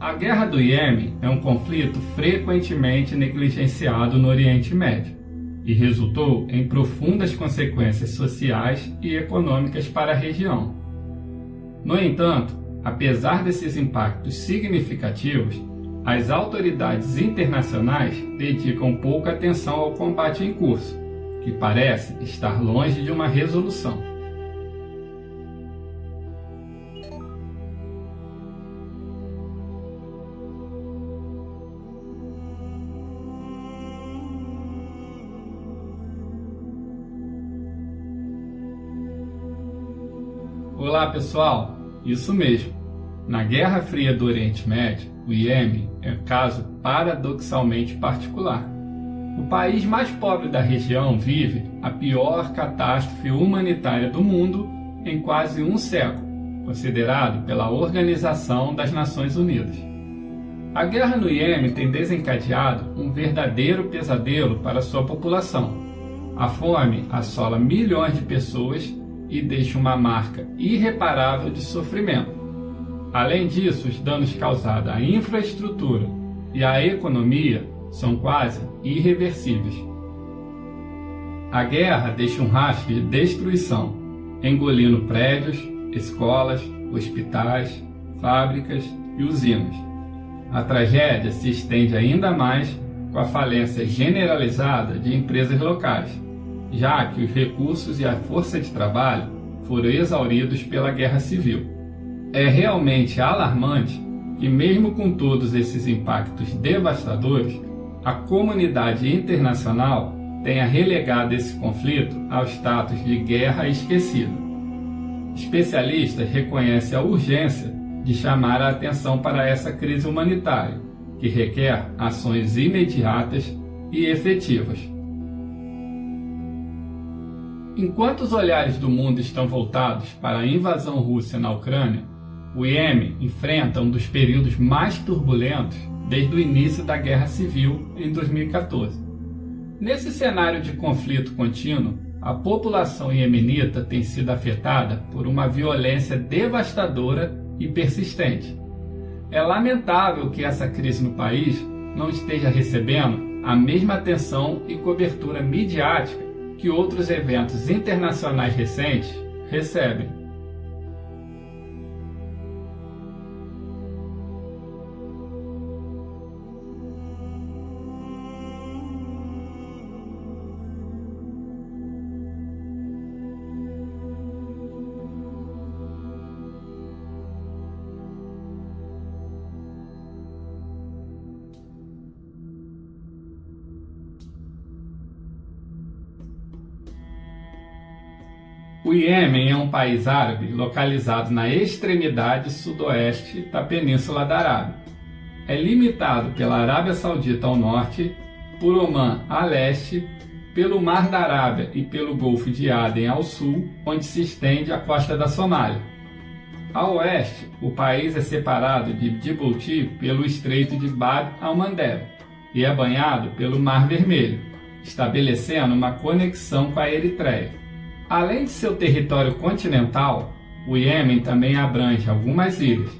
A Guerra do Iêmen é um conflito frequentemente negligenciado no Oriente Médio e resultou em profundas consequências sociais e econômicas para a região. No entanto, apesar desses impactos significativos, as autoridades internacionais dedicam pouca atenção ao combate em curso, que parece estar longe de uma resolução. Olá pessoal, isso mesmo. Na Guerra Fria do Oriente Médio, o Iêmen é um caso paradoxalmente particular. O país mais pobre da região vive a pior catástrofe humanitária do mundo em quase um século, considerado pela Organização das Nações Unidas. A guerra no Iêmen tem desencadeado um verdadeiro pesadelo para sua população. A fome assola milhões de pessoas e deixa uma marca irreparável de sofrimento. Além disso, os danos causados à infraestrutura e à economia são quase irreversíveis. A guerra deixa um rastro de destruição, engolindo prédios, escolas, hospitais, fábricas e usinas. A tragédia se estende ainda mais com a falência generalizada de empresas locais, já que os recursos e a força de trabalho foram exauridos pela guerra civil. É realmente alarmante que, mesmo com todos esses impactos devastadores, a comunidade internacional tenha relegado esse conflito ao status de guerra esquecida. Especialistas reconhecem a urgência de chamar a atenção para essa crise humanitária, que requer ações imediatas e efetivas. Enquanto os olhares do mundo estão voltados para a invasão russa na Ucrânia, o Iêmen enfrenta um dos períodos mais turbulentos desde o início da Guerra Civil em 2014. Nesse cenário de conflito contínuo, a população iemenita tem sido afetada por uma violência devastadora e persistente. É lamentável que essa crise no país não esteja recebendo a mesma atenção e cobertura midiática que outros eventos internacionais recentes recebem. O Iêmen é um país árabe localizado na extremidade sudoeste da Península da Arábia. É limitado pela Arábia Saudita ao norte, por Omã a leste, pelo Mar da Arábia e pelo Golfo de Aden ao sul, onde se estende a costa da Somália. Ao oeste, o país é separado de Djibouti pelo Estreito de Bab al-Mandeb e é banhado pelo Mar Vermelho, estabelecendo uma conexão com a Eritreia. Além de seu território continental, o Iêmen também abrange algumas ilhas,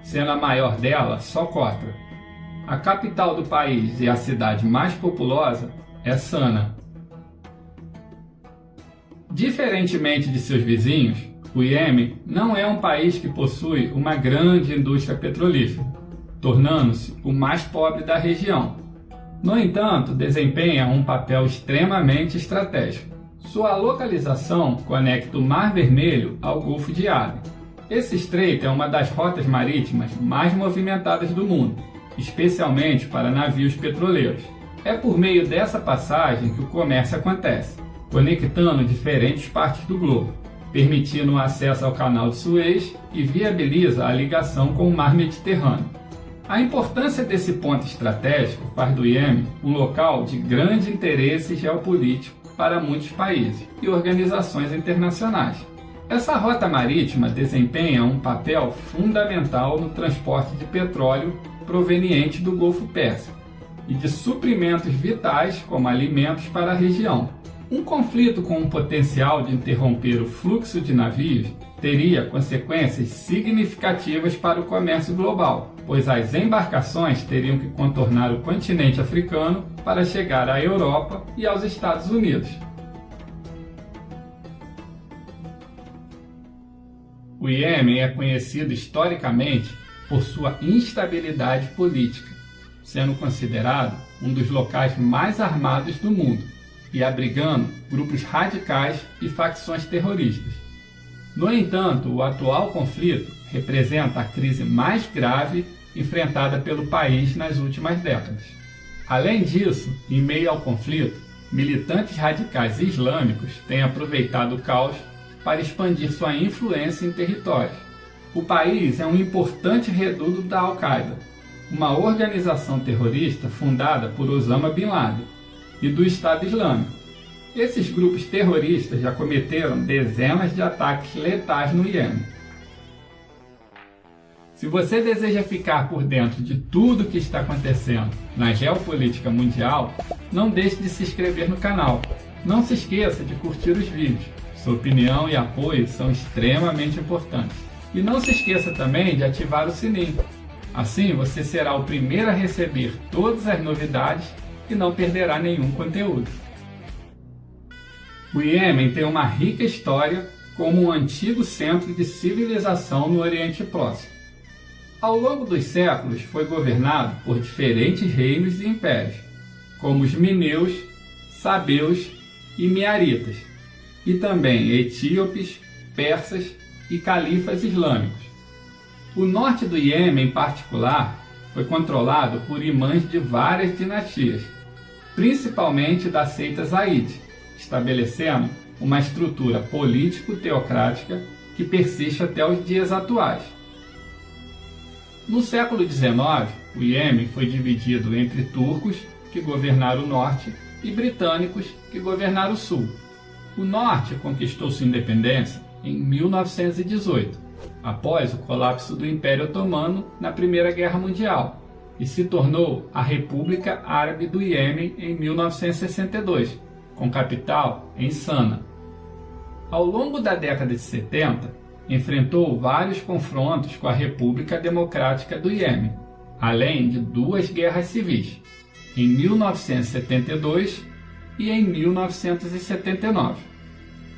sendo a maior delas Socotra. A capital do país e a cidade mais populosa é Sana. Diferentemente de seus vizinhos, o Iêmen não é um país que possui uma grande indústria petrolífera, tornando-se o mais pobre da região. No entanto, desempenha um papel extremamente estratégico. Sua localização conecta o Mar Vermelho ao Golfo de Aden. Esse estreito é uma das rotas marítimas mais movimentadas do mundo, especialmente para navios petroleiros. É por meio dessa passagem que o comércio acontece, conectando diferentes partes do globo, permitindo o acesso ao Canal de Suez e viabiliza a ligação com o Mar Mediterrâneo. A importância desse ponto estratégico faz do Iêmen um local de grande interesse geopolítico para muitos países e organizações internacionais. Essa rota marítima desempenha um papel fundamental no transporte de petróleo proveniente do Golfo Pérsico e de suprimentos vitais como alimentos para a região. Um conflito com o potencial de interromper o fluxo de navios teria consequências significativas para o comércio global, pois as embarcações teriam que contornar o continente africano para chegar à Europa e aos Estados Unidos. O Iêmen é conhecido historicamente por sua instabilidade política, sendo considerado um dos locais mais armados do mundo e abrigando grupos radicais e facções terroristas. No entanto, o atual conflito representa a crise mais grave enfrentada pelo país nas últimas décadas. Além disso, em meio ao conflito, militantes radicais islâmicos têm aproveitado o caos para expandir sua influência em territórios. O país é um importante reduto da Al-Qaeda, uma organização terrorista fundada por Osama Bin Laden, e do Estado Islâmico. Esses grupos terroristas já cometeram dezenas de ataques letais no Iêmen. Se você deseja ficar por dentro de tudo o que está acontecendo na geopolítica mundial, não deixe de se inscrever no canal. Não se esqueça de curtir os vídeos. Sua opinião e apoio são extremamente importantes. E não se esqueça também de ativar o sininho. Assim você será o primeiro a receber todas as novidades e não perderá nenhum conteúdo. O Iêmen tem uma rica história como um antigo centro de civilização no Oriente Próximo. Ao longo dos séculos foi governado por diferentes reinos e impérios, como os Mineus, Sabeus e Mearitas, e também etíopes, persas e califas islâmicos. O norte do Iêmen, em particular, foi controlado por imãs de várias dinastias, principalmente da seita Zaide, estabelecendo uma estrutura político-teocrática que persiste até os dias atuais. No século XIX, o Iêmen foi dividido entre turcos, que governaram o norte, e britânicos, que governaram o sul. O norte conquistou sua independência em 1918, após o colapso do Império Otomano na Primeira Guerra Mundial, e se tornou a República Árabe do Iêmen em 1962, com capital em Sana. Ao longo da década de 70, enfrentou vários confrontos com a República Democrática do Iêmen, além de duas guerras civis, em 1972 e em 1979.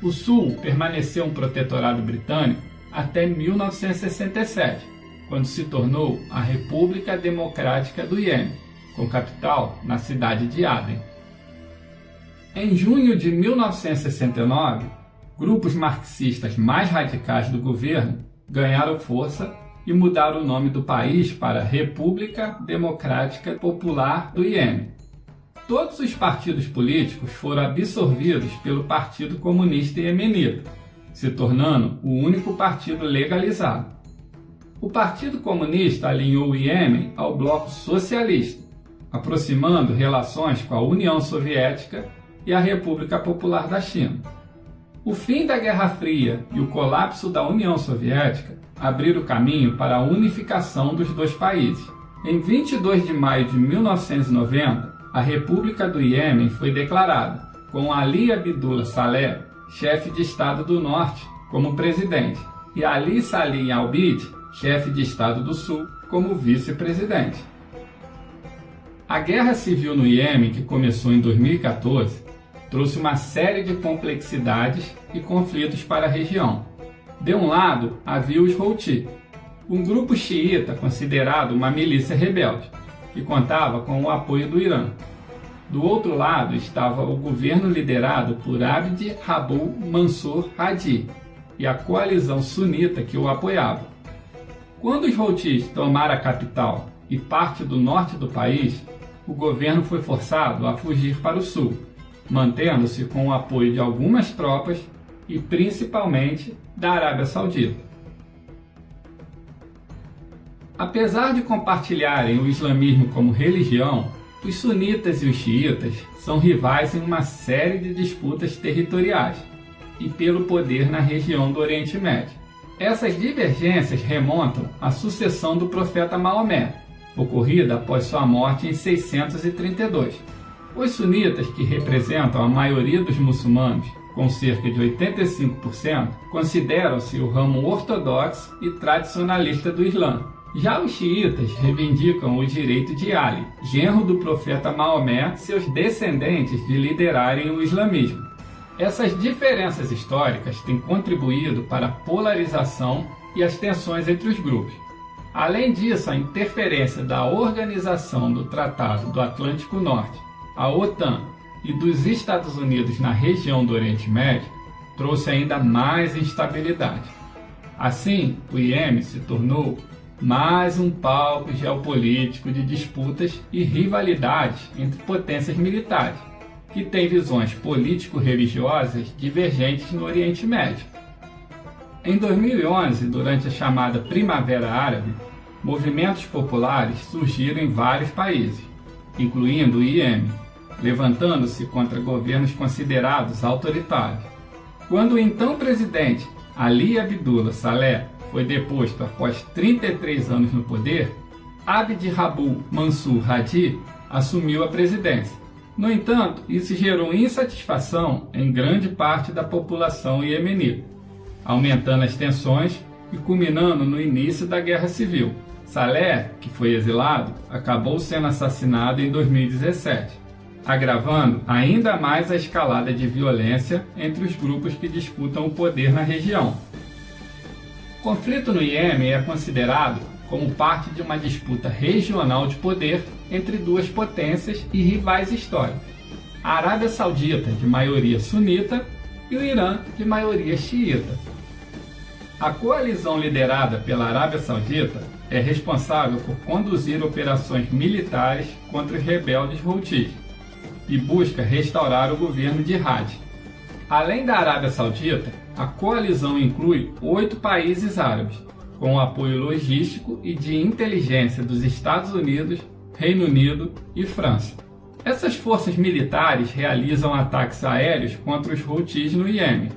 O Sul permaneceu um protetorado britânico até 1967, quando se tornou a República Democrática do Iêmen, com capital na cidade de Aden. Em junho de 1969, grupos marxistas mais radicais do governo ganharam força e mudaram o nome do país para República Democrática Popular do Iêmen. Todos os partidos políticos foram absorvidos pelo Partido Comunista Iemenita, se tornando o único partido legalizado. O Partido Comunista alinhou o Iêmen ao bloco socialista, aproximando relações com a União Soviética e a República Popular da China. O fim da Guerra Fria e o colapso da União Soviética abriram caminho para a unificação dos dois países. Em 22 de maio de 1990, a República do Iêmen foi declarada, com Ali Abdullah Saleh, chefe de Estado do Norte, como presidente, e Ali Salim Al-Bid, chefe de Estado do Sul, como vice-presidente. A Guerra Civil no Iêmen, que começou em 2014, trouxe uma série de complexidades e conflitos para a região. De um lado, havia os Houthi, um grupo xiita considerado uma milícia rebelde, que contava com o apoio do Irã. Do outro lado estava o governo liderado por Abd Rabbul Mansur Hadi e a coalizão sunita que o apoiava. Quando os Houthis tomaram a capital e parte do norte do país, o governo foi forçado a fugir para o sul, mantendo-se com o apoio de algumas tropas e principalmente da Arábia Saudita. Apesar de compartilharem o islamismo como religião, os sunitas e os xiitas são rivais em uma série de disputas territoriais e pelo poder na região do Oriente Médio. Essas divergências remontam à sucessão do profeta Maomé, ocorrida após sua morte em 632. Os sunitas, que representam a maioria dos muçulmanos, com cerca de 85%, consideram-se o ramo ortodoxo e tradicionalista do Islã. Já os xiitas reivindicam o direito de Ali, genro do profeta Maomé, e seus descendentes de liderarem o islamismo. Essas diferenças históricas têm contribuído para a polarização e as tensões entre os grupos. Além disso, a interferência da Organização do Tratado do Atlântico Norte, a OTAN, e dos Estados Unidos na região do Oriente Médio trouxe ainda mais instabilidade. Assim, o Iêmen se tornou mais um palco geopolítico de disputas e rivalidades entre potências militares, que têm visões político-religiosas divergentes no Oriente Médio. Em 2011, durante a chamada Primavera Árabe, movimentos populares surgiram em vários países, incluindo o Iêmen, levantando-se contra governos considerados autoritários. Quando o então presidente Ali Abdullah Saleh foi deposto após 33 anos no poder, Abd Rabu Mansur Hadi assumiu a presidência. No entanto, isso gerou insatisfação em grande parte da população iemenita, aumentando as tensões e culminando no início da Guerra Civil. Saleh, que foi exilado, acabou sendo assassinado em 2017. Agravando ainda mais a escalada de violência entre os grupos que disputam o poder na região. O conflito no Iêmen é considerado como parte de uma disputa regional de poder entre duas potências e rivais históricos: a Arábia Saudita, de maioria sunita, e o Irã, de maioria xiita. A coalizão liderada pela Arábia Saudita é responsável por conduzir operações militares contra os rebeldes Houthis e busca restaurar o governo de Hadi. Além da Arábia Saudita, a coalizão inclui 8 países árabes, com o apoio logístico e de inteligência dos Estados Unidos, Reino Unido e França. Essas forças militares realizam ataques aéreos contra os Houthis no Iêmen,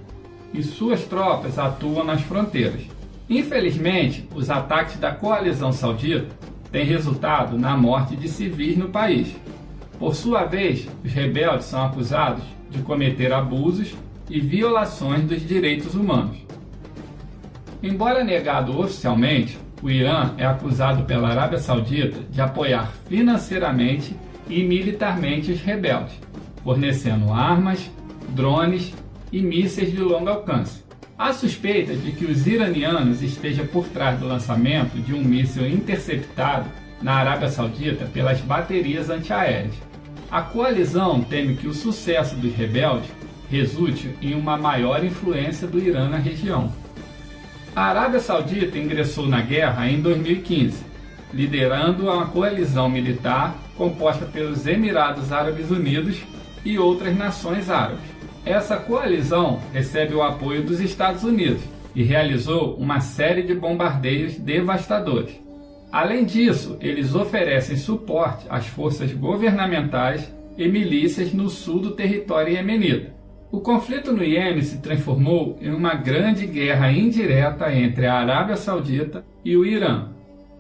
e suas tropas atuam nas fronteiras. Infelizmente, os ataques da coalizão saudita têm resultado na morte de civis no país. Por sua vez, os rebeldes são acusados de cometer abusos e violações dos direitos humanos. Embora negado oficialmente, o Irã é acusado pela Arábia Saudita de apoiar financeiramente e militarmente os rebeldes, fornecendo armas, drones e mísseis de longo alcance. Há suspeita de que os iranianos estejam por trás do lançamento de um míssil interceptado na Arábia Saudita pelas baterias antiaéreas. A coalizão teme que o sucesso dos rebeldes resulte em uma maior influência do Irã na região. A Arábia Saudita ingressou na guerra em 2015, liderando uma coalizão militar composta pelos Emirados Árabes Unidos e outras nações árabes. Essa coalizão recebe o apoio dos Estados Unidos e realizou uma série de bombardeios devastadores. Além disso, eles oferecem suporte às forças governamentais e milícias no sul do território iemenita. O conflito no Iêmen se transformou em uma grande guerra indireta entre a Arábia Saudita e o Irã.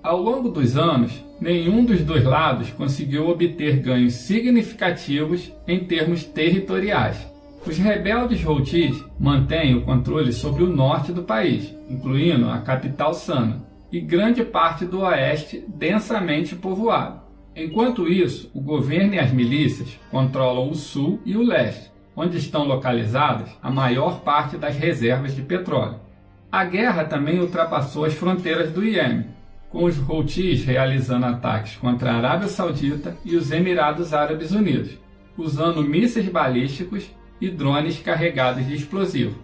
Ao longo dos anos, nenhum dos dois lados conseguiu obter ganhos significativos em termos territoriais. Os rebeldes Houthis mantêm o controle sobre o norte do país, incluindo a capital Sana, e grande parte do oeste densamente povoado. Enquanto isso, o governo e as milícias controlam o sul e o leste, onde estão localizadas a maior parte das reservas de petróleo. A guerra também ultrapassou as fronteiras do Iêmen, com os Houthis realizando ataques contra a Arábia Saudita e os Emirados Árabes Unidos, usando mísseis balísticos e drones carregados de explosivo.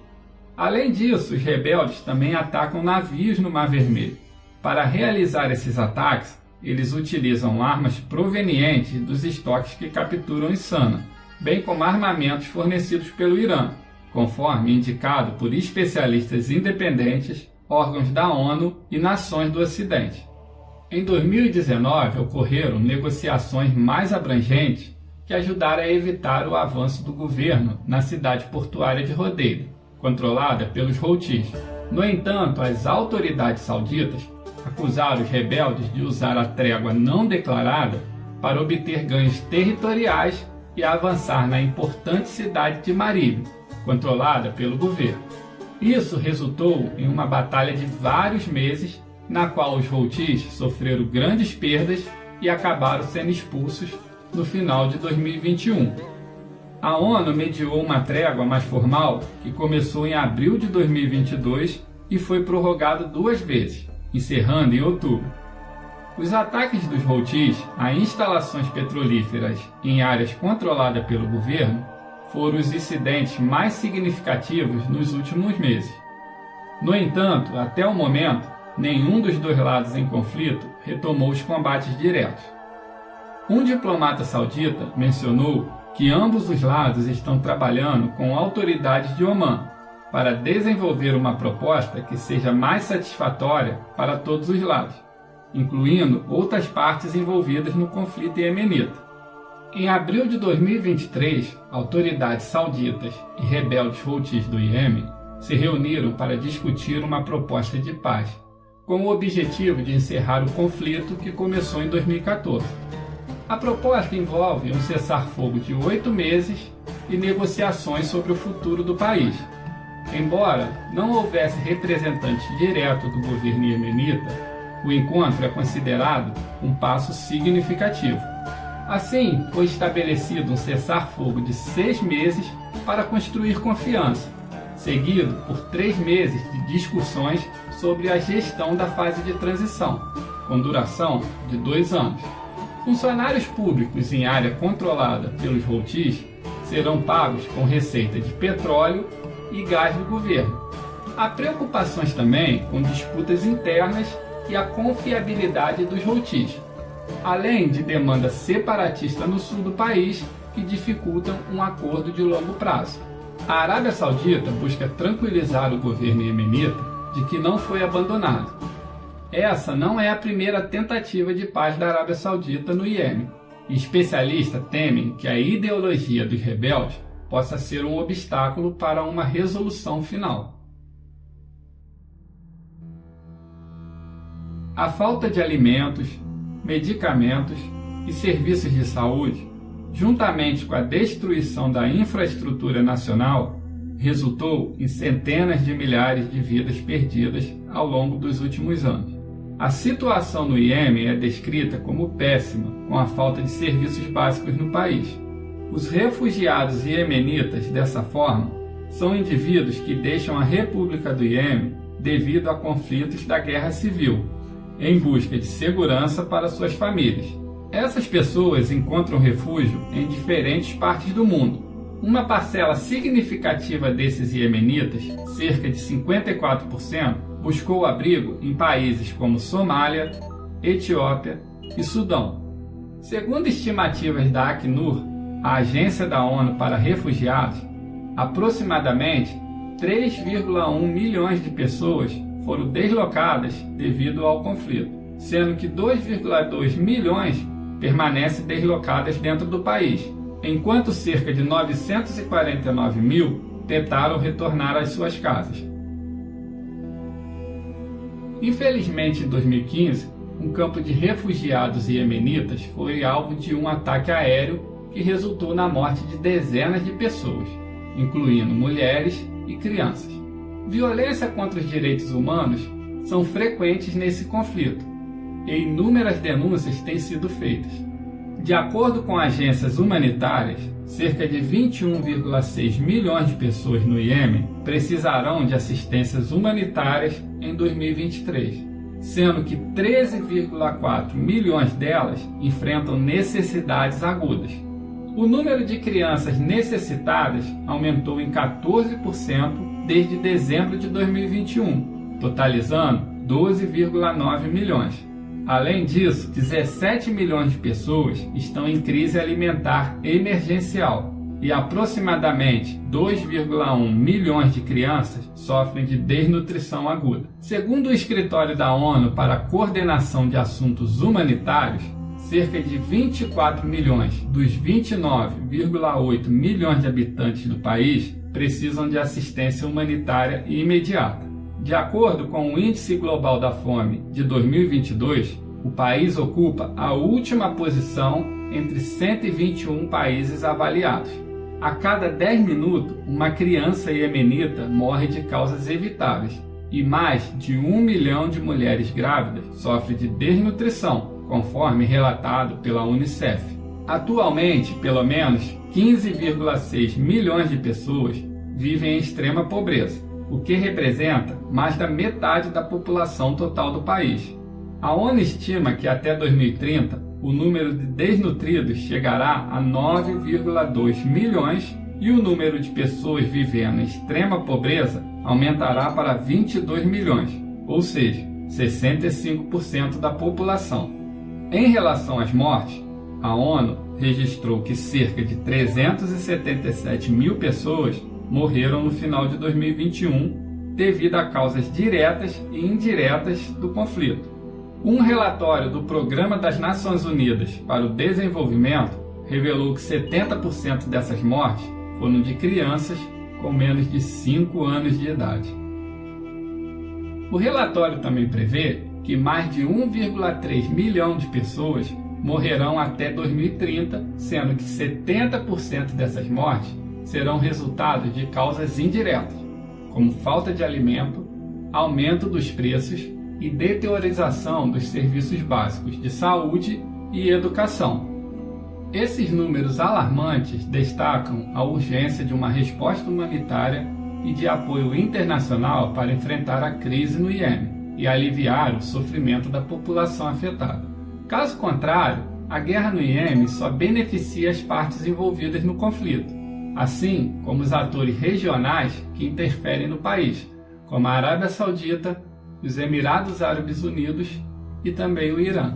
Além disso, os rebeldes também atacam navios no Mar Vermelho. Para realizar esses ataques, eles utilizam armas provenientes dos estoques que capturam em Sana, bem como armamentos fornecidos pelo Irã, conforme indicado por especialistas independentes, órgãos da ONU e nações do Ocidente. Em 2019, ocorreram negociações mais abrangentes que ajudaram a evitar o avanço do governo na cidade portuária de Hodeida, controlada pelos Houthis. No entanto, as autoridades sauditas acusaram os rebeldes de usar a trégua não declarada para obter ganhos territoriais e avançar na importante cidade de Marib, controlada pelo governo. Isso resultou em uma batalha de vários meses, na qual os Houthis sofreram grandes perdas e acabaram sendo expulsos no final de 2021. A ONU mediou uma trégua mais formal que começou em abril de 2022 e foi prorrogado 2 vezes, encerrando em outubro. Os ataques dos Houthis a instalações petrolíferas em áreas controladas pelo governo foram os incidentes mais significativos nos últimos meses. No entanto, até o momento, nenhum dos dois lados em conflito retomou os combates diretos. Um diplomata saudita mencionou que ambos os lados estão trabalhando com autoridades de Omã para desenvolver uma proposta que seja mais satisfatória para todos os lados, incluindo outras partes envolvidas no conflito iemenita. Em abril de 2023, autoridades sauditas e rebeldes Houthis do Iêmen se reuniram para discutir uma proposta de paz, com o objetivo de encerrar o conflito que começou em 2014. A proposta envolve um cessar-fogo de 8 meses e negociações sobre o futuro do país. Embora não houvesse representante direto do governo iemenita, o encontro é considerado um passo significativo. Assim, foi estabelecido um cessar-fogo de 6 meses para construir confiança, seguido por 3 meses de discussões sobre a gestão da fase de transição, com duração de 2 anos. Funcionários públicos em área controlada pelos Houthis serão pagos com receita de petróleo e gás do governo. Há preocupações também com disputas internas e a confiabilidade dos Houthis, além de demanda separatista no sul do país que dificultam um acordo de longo prazo. A Arábia Saudita busca tranquilizar o governo iemenita de que não foi abandonado. Essa não é a primeira tentativa de paz da Arábia Saudita no Iêmen. Especialistas temem que a ideologia dos rebeldes possa ser um obstáculo para uma resolução final. A falta de alimentos, medicamentos e serviços de saúde, juntamente com a destruição da infraestrutura nacional, resultou em centenas de milhares de vidas perdidas ao longo dos últimos anos. A situação no Iêmen é descrita como péssima, com a falta de serviços básicos no país. Os refugiados iemenitas, dessa forma, são indivíduos que deixam a República do Iêmen devido a conflitos da guerra civil, em busca de segurança para suas famílias. Essas pessoas encontram refúgio em diferentes partes do mundo. Uma parcela significativa desses iemenitas, cerca de 54%, buscou abrigo em países como Somália, Etiópia e Sudão. Segundo estimativas da Acnur, a Agência da ONU para Refugiados, aproximadamente 3,1 milhões de pessoas foram deslocadas devido ao conflito, sendo que 2,2 milhões permanecem deslocadas dentro do país, enquanto cerca de 949 mil tentaram retornar às suas casas. Infelizmente, em 2015, um campo de refugiados iemenitas foi alvo de um ataque aéreo que resultou na morte de dezenas de pessoas, incluindo mulheres e crianças. Violência contra os direitos humanos são frequentes nesse conflito, e inúmeras denúncias têm sido feitas. De acordo com agências humanitárias, cerca de 21,6 milhões de pessoas no Iêmen precisarão de assistências humanitárias em 2023, sendo que 13,4 milhões delas enfrentam necessidades agudas. O número de crianças necessitadas aumentou em 14% desde dezembro de 2021, totalizando 12,9 milhões. Além disso, 17 milhões de pessoas estão em crise alimentar emergencial e aproximadamente 2,1 milhões de crianças sofrem de desnutrição aguda. Segundo o Escritório da ONU para a Coordenação de Assuntos Humanitários, cerca de 24 milhões dos 29,8 milhões de habitantes do país precisam de assistência humanitária imediata. De acordo com o Índice Global da Fome de 2022, o país ocupa a última posição entre 121 países avaliados. A cada 10 minutos, uma criança iemenita morre de causas evitáveis e mais de 1 milhão de mulheres grávidas sofrem de desnutrição, conforme relatado pela Unicef. Atualmente, pelo menos 15,6 milhões de pessoas vivem em extrema pobreza, o que representa mais da metade da população total do país. A ONU estima que até 2030 o número de desnutridos chegará a 9,2 milhões e o número de pessoas vivendo em extrema pobreza aumentará para 22 milhões, ou seja, 65% da população. Em relação às mortes, a ONU registrou que cerca de 377 mil pessoas morreram no final de 2021 devido a causas diretas e indiretas do conflito. Um relatório do Programa das Nações Unidas para o Desenvolvimento revelou que 70% dessas mortes foram de crianças com menos de 5 anos de idade. O relatório também prevê que mais de 1,3 milhão de pessoas morrerão até 2030, sendo que 70% dessas mortes serão resultado de causas indiretas, como falta de alimento, aumento dos preços e deteriorização dos serviços básicos de saúde e educação. Esses números alarmantes destacam a urgência de uma resposta humanitária e de apoio internacional para enfrentar a crise no Iêmen e aliviar o sofrimento da população afetada. Caso contrário, a guerra no Iêmen só beneficia as partes envolvidas no conflito, assim como os atores regionais que interferem no país, como a Arábia Saudita, os Emirados Árabes Unidos e também o Irã.